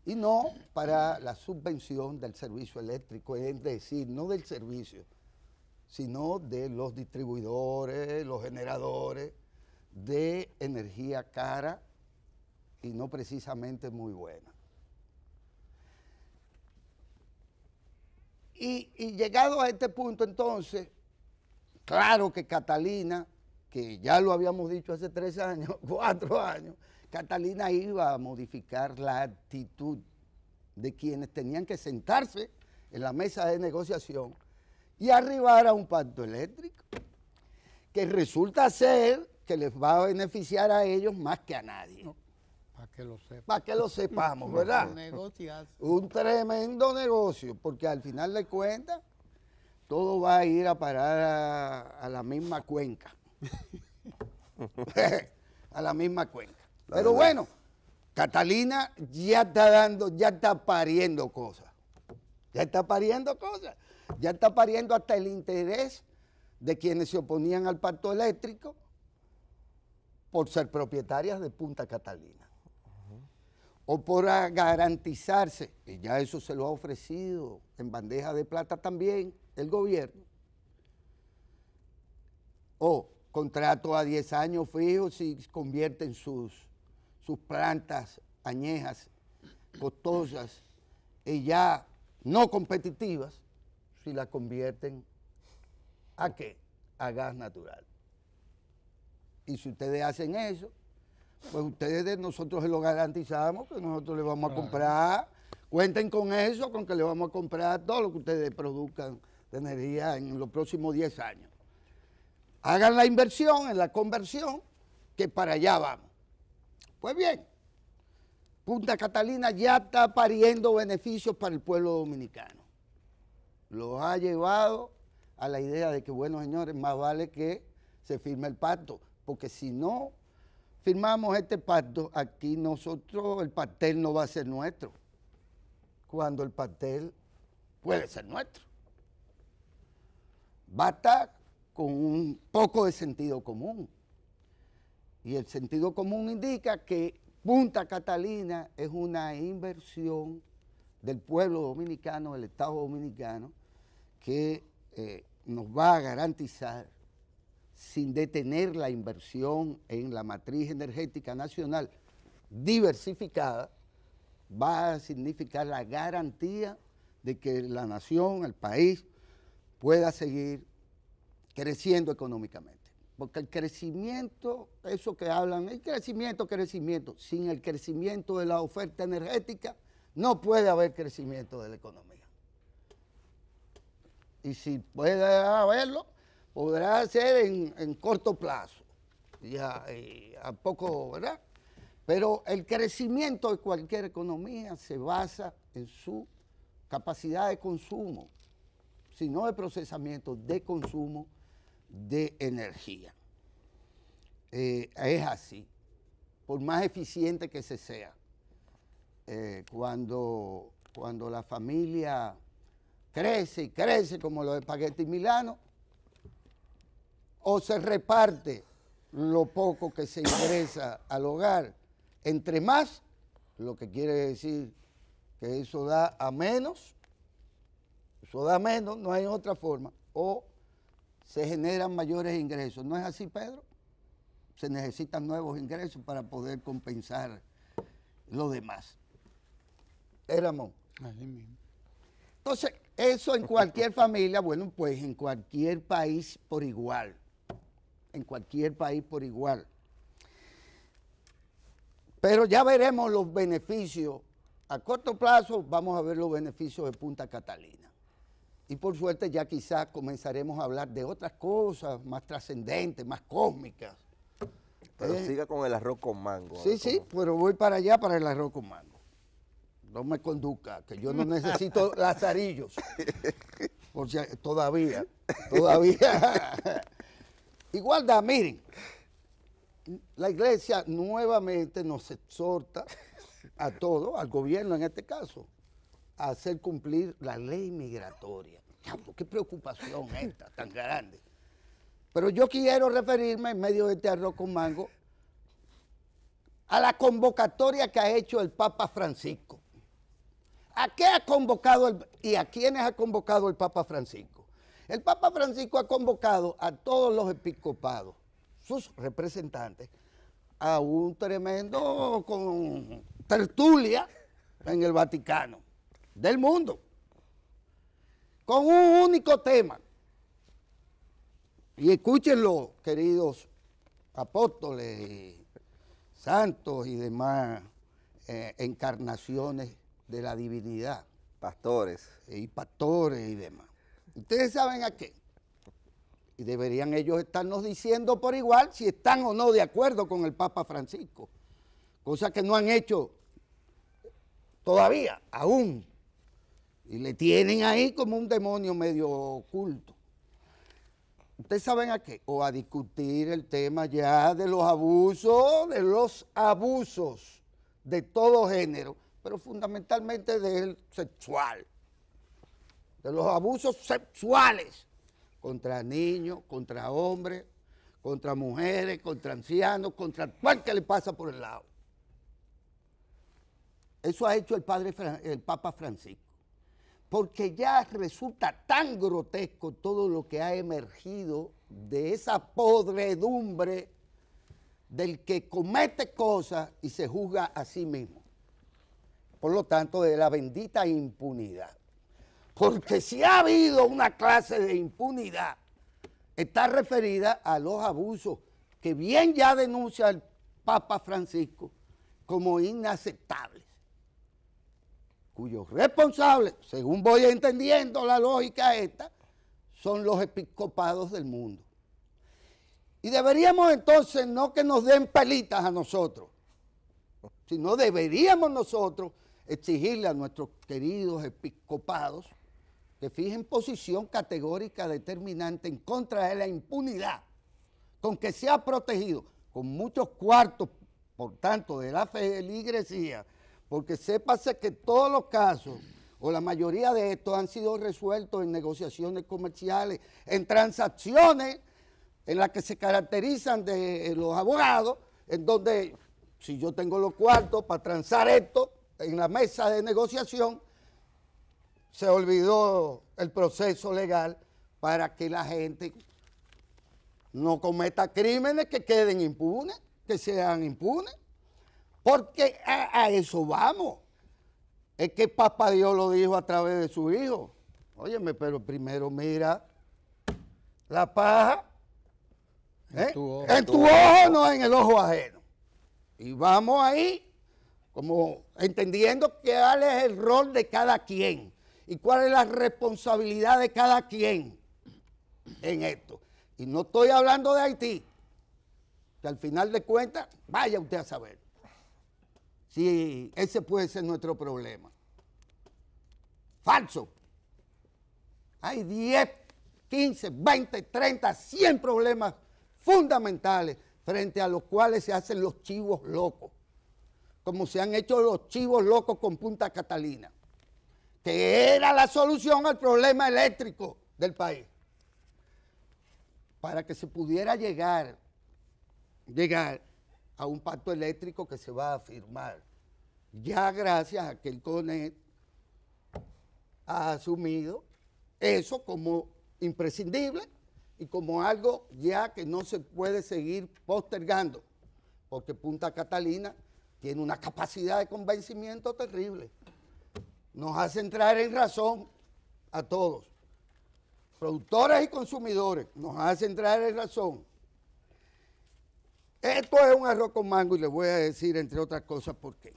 y no para la subvención del servicio eléctrico, es decir, no del servicio, sino de los distribuidores, los generadores de energía cara y no precisamente muy buena. Y llegado a este punto entonces, claro que Catalina, que ya lo habíamos dicho hace 3 años, 4 años, Catalina iba a modificar la actitud de quienes tenían que sentarse en la mesa de negociación y arribar a un pacto eléctrico, que resulta ser que les va a beneficiar a ellos más que a nadie. No, para que lo sepan. Para que lo sepamos, ¿verdad? Un tremendo negocio, porque al final de cuentas todo va a ir a parar a la misma cuenca. A la misma cuenca. Pero bueno, Catalina ya está pariendo cosas. Ya está pariendo cosas. Ya está pariendo hasta el interés de quienes se oponían al pacto eléctrico por ser propietarias de Punta Catalina. O por garantizarse, y ya eso se lo ha ofrecido en bandeja de plata también el gobierno, o contrato a 10 años fijos si convierten sus plantas añejas, costosas y ya no competitivas, si las convierten ¿a qué? A gas natural. Y si ustedes hacen eso, pues nosotros se lo garantizamos, que nosotros les vamos a comprar, cuenten con eso, con que le vamos a comprar todo lo que ustedes produzcan de energía en los próximos 10 años. Hagan la inversión en la conversión, que para allá vamos. Pues bien, Punta Catalina ya está pariendo beneficios para el pueblo dominicano. Los ha llevado a la idea de que, bueno, señores, más vale que se firme el pacto, porque si no firmamos este pacto, aquí nosotros, el pastel no va a ser nuestro, cuando el pastel puede ser nuestro. Basta con un poco de sentido común. Y el sentido común indica que Punta Catalina es una inversión del pueblo dominicano, del Estado dominicano, que nos va a garantizar, sin detener la inversión en la matriz energética nacional diversificada, va a significar la garantía de que la nación, el país, pueda seguir creciendo económicamente. Porque el crecimiento, eso que hablan, el crecimiento, sin el crecimiento de la oferta energética, no puede haber crecimiento de la economía. Y si puede haberlo, podrá ser en corto plazo, ya a poco, ¿verdad? Pero el crecimiento de cualquier economía se basa en su capacidad de consumo, si no de procesamiento, de consumo de energía. Es así, por más eficiente que se sea. Cuando la familia crece y crece como los espaguetis Milano, o se reparte lo poco que se ingresa al hogar entre más, lo que quiere decir que eso da a menos, no hay otra forma, o se generan mayores ingresos. ¿No es así, Pedro? Se necesitan nuevos ingresos para poder compensar lo demás. Ramón. Así mismo. Entonces, eso en cualquier familia, bueno, pues en cualquier país por igual. En cualquier país por igual. Pero ya veremos los beneficios. A corto plazo vamos a ver los beneficios de Punta Catalina. Y por suerte ya quizás comenzaremos a hablar de otras cosas más trascendentes, más cósmicas. Pero siga con el arroz con mango. Sí, sí, pero voy para allá para el arroz con mango. No me conduzca, que yo no necesito lazarillos. Por si, todavía. Igualdad, miren, la iglesia nuevamente nos exhorta a todos, al gobierno en este caso, a hacer cumplir la ley migratoria. Qué preocupación esta tan grande. Pero yo quiero referirme en medio de este arroz con mango a la convocatoria que ha hecho el Papa Francisco. ¿A qué ha convocado y a quiénes ha convocado el Papa Francisco? El Papa Francisco ha convocado a todos los episcopados, sus representantes, a un tremendo tertulia en el Vaticano, del mundo, con un único tema. Y escúchenlo, queridos apóstoles, santos y demás encarnaciones de la divinidad. Pastores. Y pastores y demás. ¿Ustedes saben a qué? Y deberían ellos estarnos diciendo por igual si están o no de acuerdo con el Papa Francisco. Cosa que no han hecho todavía, aún. Y le tienen ahí como un demonio medio oculto. ¿Ustedes saben a qué? O a discutir el tema ya de los abusos de todo género, pero fundamentalmente del sexual, de los abusos sexuales contra niños, contra hombres, contra mujeres, contra ancianos, contra cual que le pasa por el lado. Eso ha hecho el Papa Francisco, porque ya resulta tan grotesco todo lo que ha emergido de esa podredumbre del que comete cosas y se juzga a sí mismo. Por lo tanto, de la bendita impunidad. Porque si ha habido una clase de impunidad, está referida a los abusos que bien ya denuncia el Papa Francisco como inaceptables, cuyos responsables, según voy entendiendo la lógica esta, son los episcopados del mundo. Y deberíamos entonces no que nos den pelitas a nosotros, sino deberíamos nosotros exigirle a nuestros queridos episcopados que fijen posición categórica determinante en contra de la impunidad, con que se ha protegido con muchos cuartos, por tanto, de la feligresía, porque sépase que todos los casos, o la mayoría de estos, han sido resueltos en negociaciones comerciales, en transacciones en las que se caracterizan de los abogados, en donde si yo tengo los cuartos para transar esto en la mesa de negociación, se olvidó el proceso legal para que la gente no cometa crímenes que queden impunes, que sean impunes, porque a eso vamos. Es que Papá Dios lo dijo a través de su hijo. Óyeme, pero primero mira la paja en tu ojo, no en el ojo ajeno. Y vamos ahí como entendiendo cuál es el rol de cada quien y cuál es la responsabilidad de cada quien en esto. Y no estoy hablando de Haití, que al final de cuentas, vaya usted a saber si ese puede ser nuestro problema. Falso. Hay 10, 15, 20, 30, 100 problemas fundamentales frente a los cuales se hacen los chivos locos, como se han hecho los chivos locos con Punta Catalina, que era la solución al problema eléctrico del país. Para que se pudiera llegar a un pacto eléctrico que se va a firmar, ya gracias a que el CONET ha asumido eso como imprescindible y como algo ya que no se puede seguir postergando, porque Punta Catalina tiene una capacidad de convencimiento terrible. Nos hace entrar en razón a todos, productores y consumidores, nos hace entrar en razón. Esto es un arroz con mango y les voy a decir, entre otras cosas, por qué.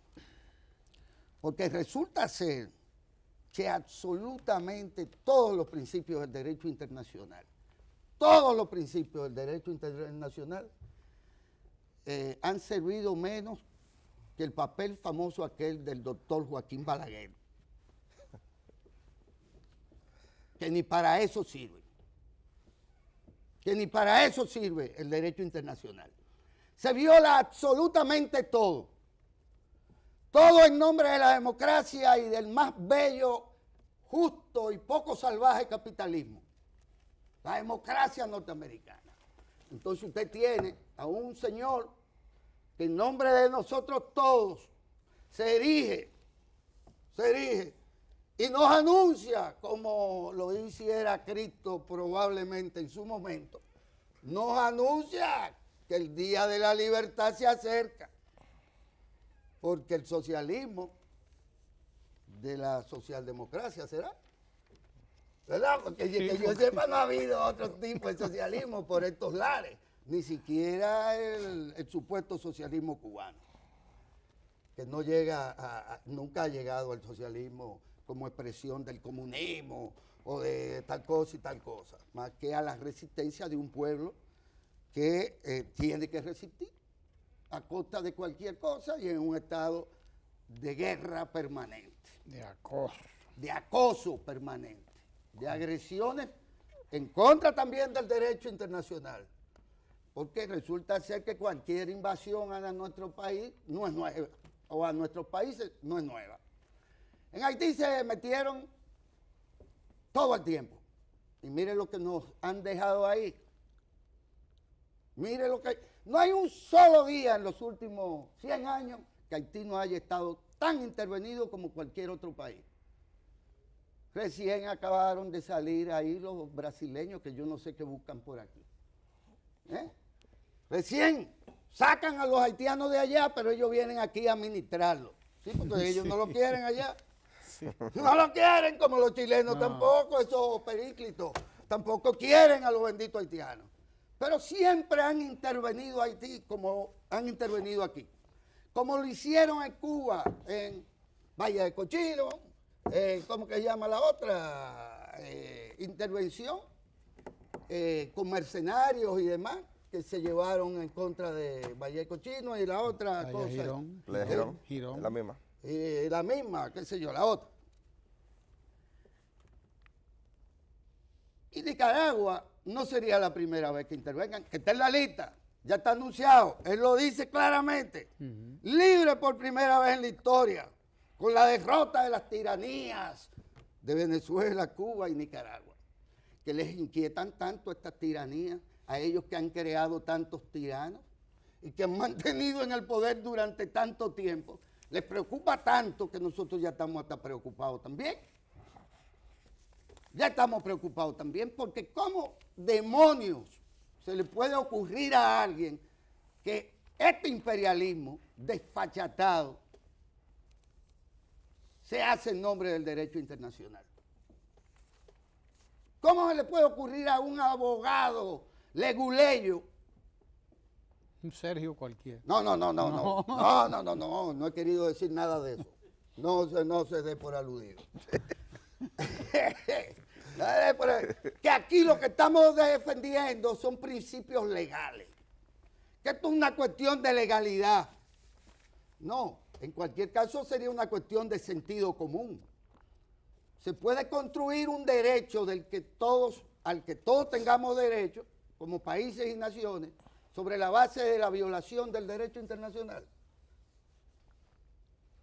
Porque resulta ser que absolutamente todos los principios del derecho internacional, han servido menos que el papel famoso aquel del doctor Joaquín Balaguer, que ni para eso sirve, el derecho internacional. Se viola absolutamente todo en nombre de la democracia y del más bello, justo y poco salvaje capitalismo, la democracia norteamericana. Entonces usted tiene a un señor que en nombre de nosotros todos se erige y nos anuncia, como lo hiciera Cristo probablemente en su momento, nos anuncia que el día de la libertad se acerca, porque el socialismo de la socialdemocracia será, ¿verdad? Porque que yo sepa no ha habido otro tipo de socialismo por estos lares, ni siquiera el supuesto socialismo cubano, que no llega nunca ha llegado al socialismo como expresión del comunismo o de tal cosa y tal cosa, más que a la resistencia de un pueblo que tiene que resistir a costa de cualquier cosa y en un estado de guerra permanente. De acoso permanente, de agresiones en contra también del derecho internacional, porque resulta ser que cualquier invasión a nuestro país no es nueva, o a nuestros países no es nueva. En Haití se metieron todo el tiempo, y mire lo que nos han dejado ahí. Mire lo que... No hay un solo día en los últimos 100 años que Haití no haya estado tan intervenido como cualquier otro país. Recién acabaron de salir ahí los brasileños que yo no sé qué buscan por aquí. Recién sacan a los haitianos de allá, pero ellos vienen aquí a administrarlo. ¿Sí? Porque ellos no lo quieren allá. Sí. No lo quieren, como los chilenos tampoco, esos períclitos. Tampoco quieren a los benditos haitianos. Pero siempre han intervenido Haití como han intervenido aquí. Como lo hicieron en Cuba, en Valle de Cochino, ¿cómo que se llama la otra intervención? Con mercenarios y demás, que se llevaron en contra de Valle de Cochino y la otra cosa. Girón. La misma. La misma, qué sé yo, la otra. Y Nicaragua no sería la primera vez que intervengan, que está en la lista, ya está anunciado, él lo dice claramente, libre por primera vez en la historia, con la derrota de las tiranías de Venezuela, Cuba y Nicaragua, que les inquietan tanto estas tiranías, a ellos que han creado tantos tiranos y que han mantenido en el poder durante tanto tiempo, les preocupa tanto que nosotros ya estamos hasta preocupados también. Ya estamos preocupados también porque ¿cómo demonios se le puede ocurrir a alguien que este imperialismo desfachatado se hace en nombre del derecho internacional. ¿Cómo se le puede ocurrir a un abogado leguleyo? Un Sergio cualquiera. No he querido decir nada de eso. No se dé por aludido. Que aquí lo que estamos defendiendo son principios legales. Que esto es una cuestión de legalidad. No, en cualquier caso sería una cuestión de sentido común. Se puede construir un derecho al que todos tengamos derecho, como países y naciones, sobre la base de la violación del derecho internacional.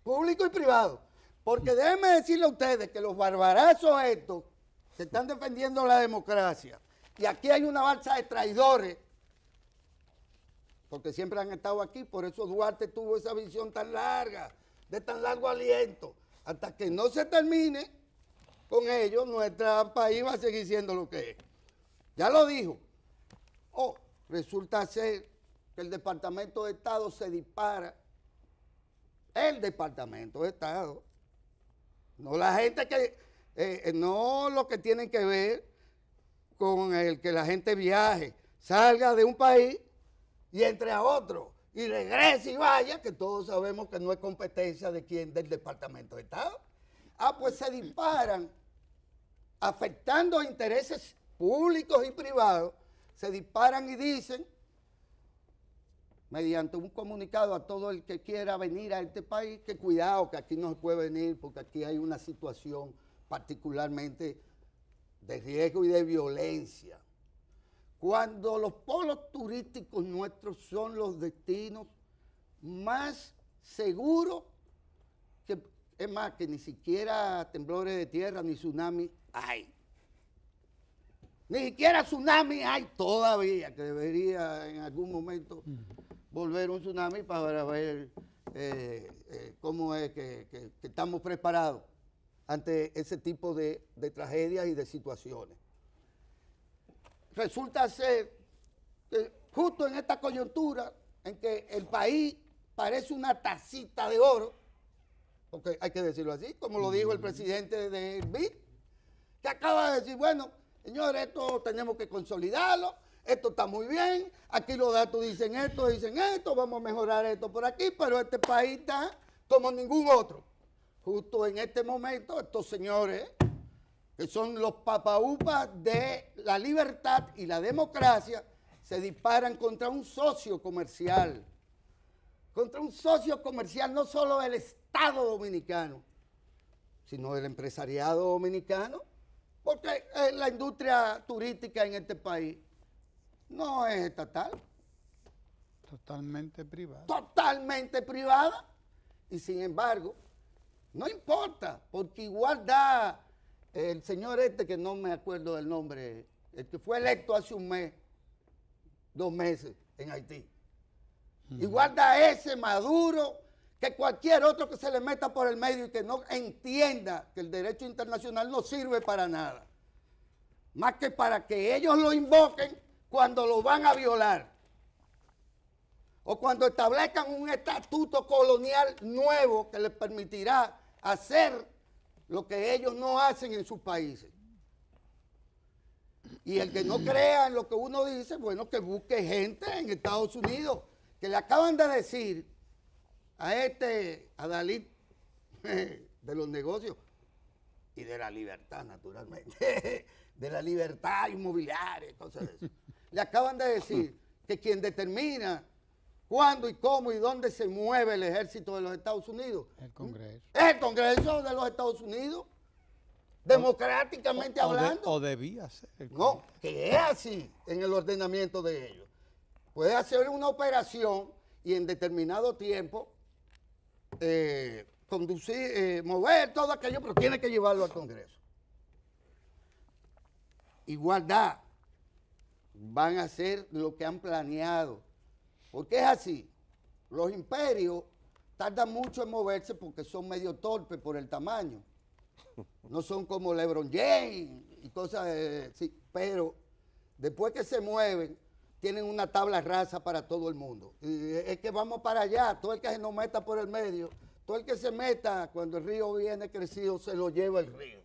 Público y privado. Porque déjenme decirle a ustedes que los barbarazos estos que están defendiendo la democracia, y aquí hay una balsa de traidores, porque siempre han estado aquí, por eso Duarte tuvo esa visión tan larga, de tan largo aliento, hasta que no se termine con ellos, nuestro país va a seguir siendo lo que es. Ya lo dijo. Resulta ser que el Departamento de Estado se dispara. El Departamento de Estado. No la gente que, no lo que tienen que ver con el que la gente viaje, salga de un país y entre a otro, y regrese y vaya, que todos sabemos que no es competencia de quién, del Departamento de Estado. Pues se disparan, afectando intereses públicos y privados, se disparan y dicen, mediante un comunicado a todo el que quiera venir a este país, que cuidado, que aquí no se puede venir porque aquí hay una situación particularmente de riesgo y de violencia. Cuando los polos turísticos nuestros son los destinos más seguros, que es más, que ni siquiera temblores de tierra ni tsunami hay. Ni siquiera tsunami hay todavía, que debería en algún momento volver un tsunami para ver cómo es que estamos preparados ante ese tipo de tragedias y de situaciones. Resulta ser que justo en esta coyuntura en que el país parece una tacita de oro, porque hay que decirlo así, como lo dijo el presidente del BID, que acaba de decir, bueno, señores, esto tenemos que consolidarlo, esto está muy bien, aquí los datos dicen esto, vamos a mejorar esto por aquí, pero este país está como ningún otro. Justo en este momento, estos señores, que son los papaupas de la libertad y la democracia, se disparan contra un socio comercial. Contra un socio comercial no solo del Estado dominicano, sino del empresariado dominicano, porque la industria turística en este país no es estatal. Totalmente privada. Totalmente privada. Y sin embargo, no importa, porque igual da el señor que no me acuerdo del nombre, el que fue electo hace un mes, 2 meses en Haití. Igual da ese Maduro que cualquier otro que se le meta por el medio y que no entienda que el derecho internacional no sirve para nada. Más que para que ellos lo invoquen cuando lo van a violar. O cuando establezcan un estatuto colonial nuevo que les permitirá hacer lo que ellos no hacen en sus países. Y el que no crea en lo que uno dice, bueno, que busque gente en Estados Unidos, que le acaban de decir a Dalí de los negocios y de la libertad, naturalmente, de la libertad inmobiliaria, cosas de eso. Le acaban de decir que quien determina cuándo y cómo y dónde se mueve el ejército de los Estados Unidos. El Congreso. El Congreso de los Estados Unidos, democráticamente hablando. O debía ser. No, que es así en el ordenamiento de ellos. Puede hacer una operación y en determinado tiempo conducir, mover todo aquello, pero tiene que llevarlo al Congreso. Igualdad. Van a hacer lo que han planeado. Porque es así. Los imperios tardan mucho en moverse porque son medio torpes por el tamaño. No son como LeBron James y cosas así. Pero después que se mueven, tienen una tabla rasa para todo el mundo. Y es que vamos para allá. Todo el que se nos meta por el medio, todo el que se meta cuando el río viene crecido se lo lleva el río.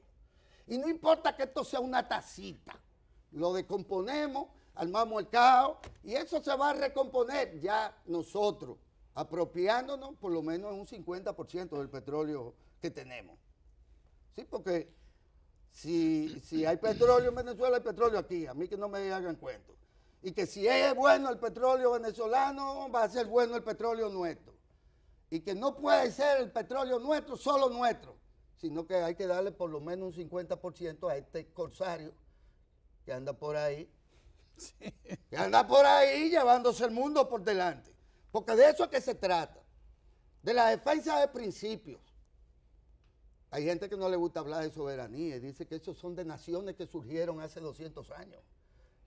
Y no importa que esto sea una tacita, lo descomponemos, armamos el caos y eso se va a recomponer ya nosotros, apropiándonos por lo menos un 50% del petróleo que tenemos. Sí, porque si hay petróleo en Venezuela, hay petróleo aquí, a mí que no me hagan cuento. Y que si es bueno el petróleo venezolano, va a ser bueno el petróleo nuestro. Y que no puede ser el petróleo nuestro, solo nuestro, sino que hay que darle por lo menos un 50% a este corsario que anda por ahí, que anda por ahí llevándose el mundo por delante. Porque de eso es que se trata, de la defensa de principios. Hay gente que no le gusta hablar de soberanía y dice que esos son de naciones que surgieron hace 200 años,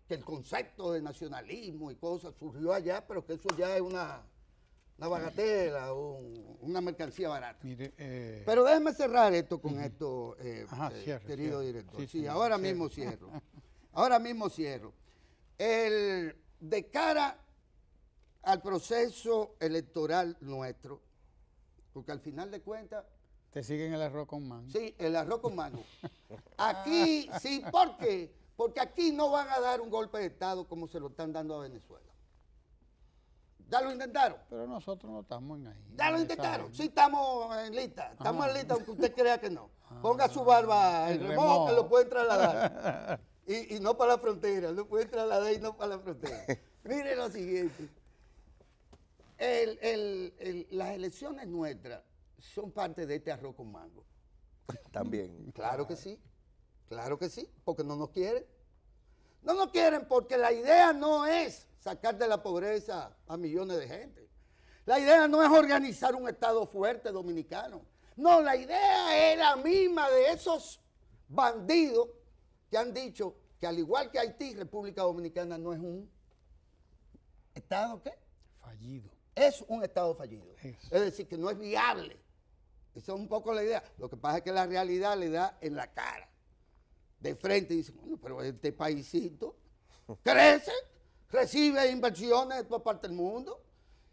que el concepto de nacionalismo y cosas surgió allá, pero que eso ya es una bagatela, una mercancía barata. Mire, pero déjeme cerrar esto con esto, querido cierre. director. Sí, Sí, señor, ahora mismo cierro. Ahora mismo cierro. De cara al proceso electoral nuestro, porque al final de cuentas... Te siguen el arroz con mango. Sí, el arroz con mango. Aquí, sí, ¿por qué? Porque aquí no van a dar un golpe de Estado como se lo están dando a Venezuela. Ya lo intentaron. Pero nosotros no estamos en ahí. Ya lo intentaron. Sí, estamos en lista. Estamos en lista, aunque usted crea que no. Ponga su barba en remolque, lo pueden trasladar. Y no para la frontera. Lo pueden trasladar y no para la frontera. Mire lo siguiente. Las elecciones nuestras son parte de este arroz con mango. También. Claro que sí. Claro que sí. Porque no nos quieren. No nos quieren porque la idea no es sacar de la pobreza a millones de gente. La idea no es organizar un Estado fuerte dominicano. No, la idea es la misma de esos bandidos que han dicho que al igual que Haití, República Dominicana no es un Estado, ¿qué? Fallido. Es un Estado fallido. Eso. Es decir, que no es viable. Esa es un poco la idea. Lo que pasa es que la realidad le da en la cara, de frente, y dice, bueno, pero este paísito crece, recibe inversiones de toda parte del mundo,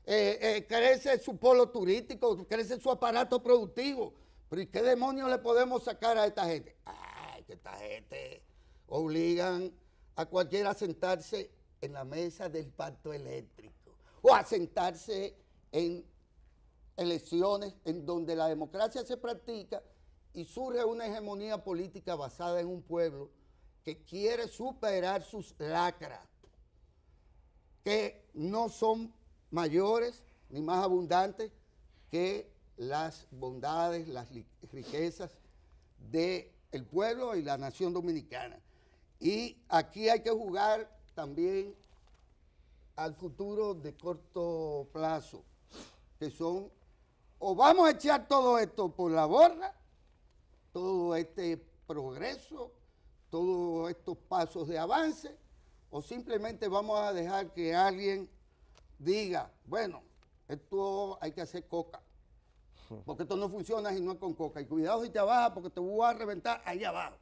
crece su polo turístico, crece su aparato productivo. Pero ¿y qué demonios le podemos sacar a esta gente? Ay, que esta gente obligan a cualquiera a sentarse en la mesa del pacto eléctrico o a sentarse en elecciones en donde la democracia se practica y surge una hegemonía política basada en un pueblo que quiere superar sus lacras, que no son mayores ni más abundantes que las bondades, las riquezas del pueblo y la nación dominicana. Y aquí hay que jugar también al futuro de corto plazo, que son, o vamos a echar todo esto por la borda, todo este progreso, todos estos pasos de avance, o simplemente vamos a dejar que alguien diga, bueno, esto hay que hacer coca, porque esto no funciona si no es con coca, y cuidado si te baja porque te voy a reventar ahí abajo.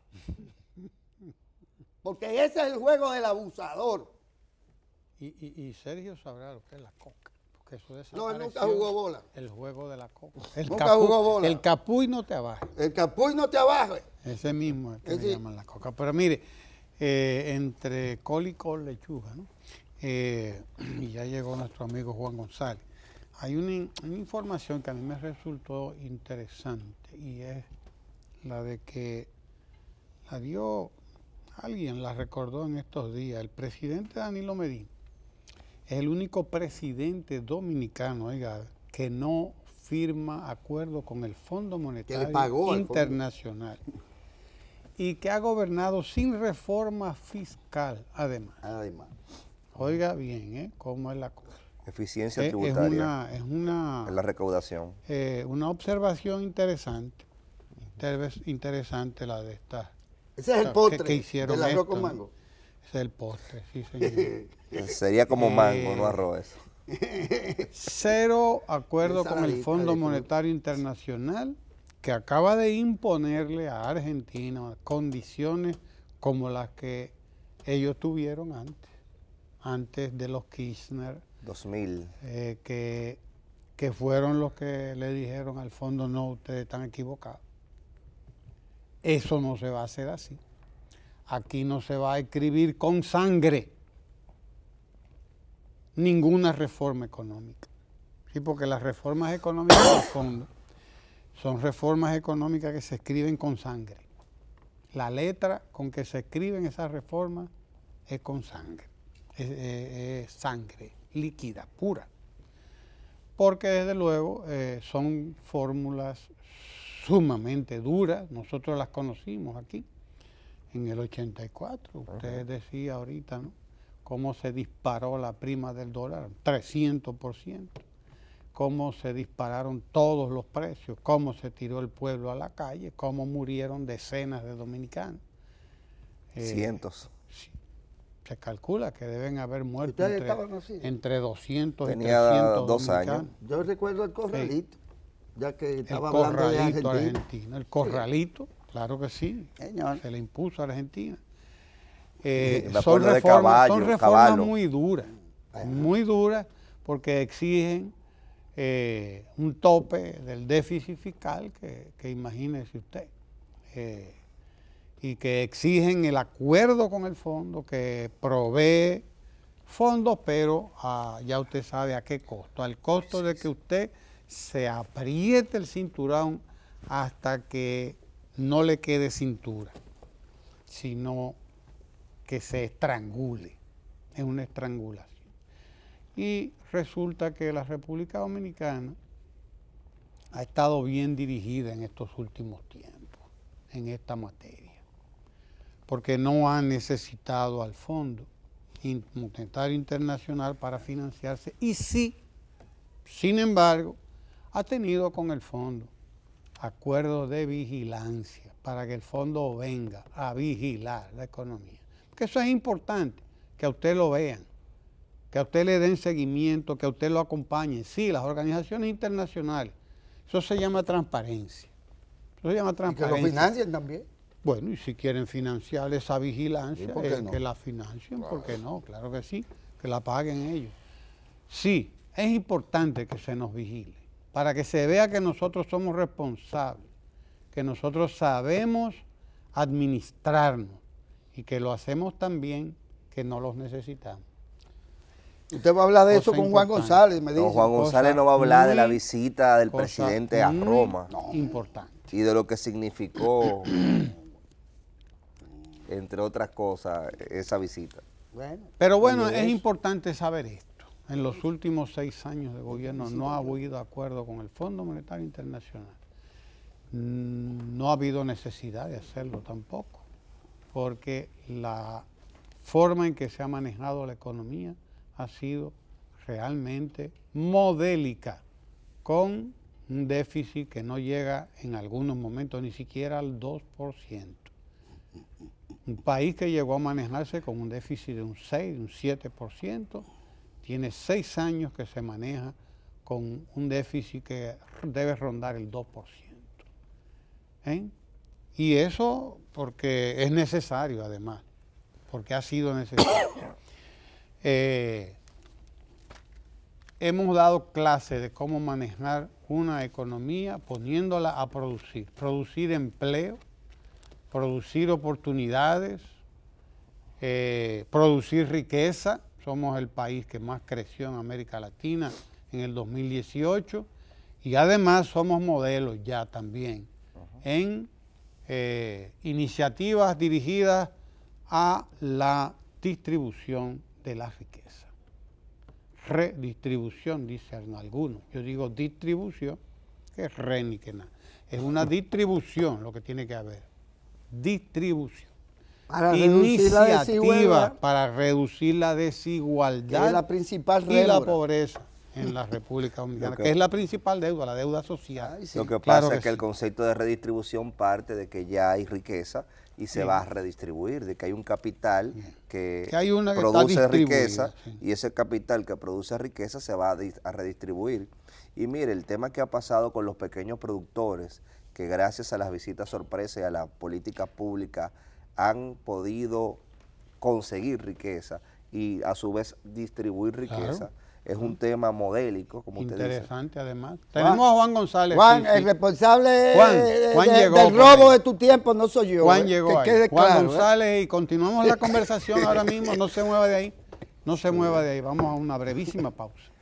Porque ese es el juego del abusador. Y Sergio sabrá lo que es la coca. Porque eso no, él nunca jugó bola. El juego de la coca. Nunca jugó bola. El capuy no te abaje. El capuy no te abaje. Ese mismo es que le llaman la coca. Pero mire, entre col y col lechuga, ¿no? Y ya llegó nuestro amigo Juan González. Hay una información que a mí me resultó interesante y es la de que la dio, alguien la recordó en estos días, el presidente Danilo Medina es el único presidente dominicano, oiga, que no firma acuerdo con el Fondo Monetario Internacional y que ha gobernado sin reforma fiscal, además. Oiga bien, ¿cómo es la cosa? Eficiencia tributaria en la recaudación. Una observación interesante la de esta. Ese es el postre que hicieron del arroz con mango. Ese es el postre, sí, señor. Sería como mango, no arroz eso. Cero acuerdo con el Fondo Monetario Internacional, que acaba de imponerle a Argentina condiciones como las que ellos tuvieron antes de los Kirchner. 2000. Que que fueron los que le dijeron al fondo, no, ustedes están equivocados. Eso no se va a hacer así. Aquí no se va a escribir con sangre ninguna reforma económica. Sí, porque las reformas económicas del fondo son reformas económicas que se escriben con sangre. La letra con que se escriben esas reformas es con sangre. Es sangre líquida, pura. Porque desde luego son fórmulas sumamente duras. Nosotros las conocimos aquí en el 84. Usted decía ahorita, ¿no?, cómo se disparó la prima del dólar, 300%. Cómo se dispararon todos los precios, cómo se tiró el pueblo a la calle, cómo murieron decenas de dominicanos. Cientos. Sí, se calcula que deben haber muerto ¿Ustedes estaban así? entre 200 y Tenía 300 2 dominicanos. años. Yo recuerdo el corralito, ya que El estaba hablando de corralito Argentina. argentino. El corralito, claro que sí, Señor. se le impuso a Argentina. Me Son acuerdo de reformas Caballo. muy duras, porque exigen un tope del déficit fiscal que imagínese usted, y que exigen el acuerdo con el fondo que provee fondos, pero ya usted sabe a qué costo, al costo de que usted se apriete el cinturón hasta que no le quede cintura, sino que se estrangule, es una estrangulación. Y resulta que la República Dominicana ha estado bien dirigida en estos últimos tiempos, en esta materia, porque no ha necesitado al Fondo Monetario Internacional para financiarse, y sí, sin embargo, ha tenido con el fondo acuerdos de vigilancia para que el fondo venga a vigilar la economía. Porque eso es importante, que a usted lo vean, que a usted le den seguimiento, que a usted lo acompañen. Sí, las organizaciones internacionales, eso se llama transparencia. Eso se llama Y que transparencia. lo financien también. Bueno, y si quieren financiar esa vigilancia, ¿Y por qué no? que la financien, ¿por qué no? Claro que sí, que la paguen ellos. Sí, es importante que se nos vigile, para que se vea que nosotros somos responsables, que nosotros sabemos administrarnos y que lo hacemos tan bien que no los necesitamos. Usted va a hablar de eso Cosa con Juan importante. González, me dice. No, Juan González Cosa no va a hablar de la muy- visita del cosa presidente a muy Roma Importante. y de lo que significó, entre otras cosas, esa visita. Bueno, Pero bueno, y es eso. importante saber esto. En los últimos 6 años de gobierno no ha habido acuerdo con el Fondo Monetario Internacional. No ha habido necesidad de hacerlo tampoco, porque la forma en que se ha manejado la economía ha sido realmente modélica, con un déficit que no llega en algunos momentos ni siquiera al 2%. Un país que llegó a manejarse con un déficit de un 6, de un 7%, tiene 6 años que se maneja con un déficit que debe rondar el 2%. Y eso porque es necesario, además, porque ha sido necesario. Hemos dado clases de cómo manejar una economía poniéndola a producir empleo, producir oportunidades, producir riqueza. Somos el país que más creció en América Latina en el 2018 y además somos modelos ya también en iniciativas dirigidas a la distribución de la riqueza. Redistribución, dicen algunos. Yo digo distribución, que es re ni que nada. Es una distribución lo que tiene que haber. Distribución. Para reducir la Iniciativas desigualdad, para reducir la que desigualdad es la principal y la rémora. pobreza en la República Dominicana, Lo que- que es la principal deuda, la deuda social. Ay, sí. Lo que Claro pasa que es que el sí. concepto de redistribución parte de que ya hay riqueza y se Sí. va a redistribuir, de que hay un capital que Que hay una que está produce distribuida, riqueza sí. y ese capital que produce riqueza se va a redistribuir. Y mire, el tema que ha pasado con los pequeños productores, que gracias a las visitas sorpresa y a la política pública han podido conseguir riqueza y a su vez distribuir riqueza, es un tema modélico, como usted dice. Interesante, además. Tenemos a Juan González. Juan, sí, el sí. responsable Juan llegó del por robo ahí. de tu tiempo no soy yo. Juan llegó que ahí. quede Juan claro, González, y continuamos la conversación ahora mismo. No se mueva de ahí. No se mueva de ahí. Vamos a una brevísima pausa.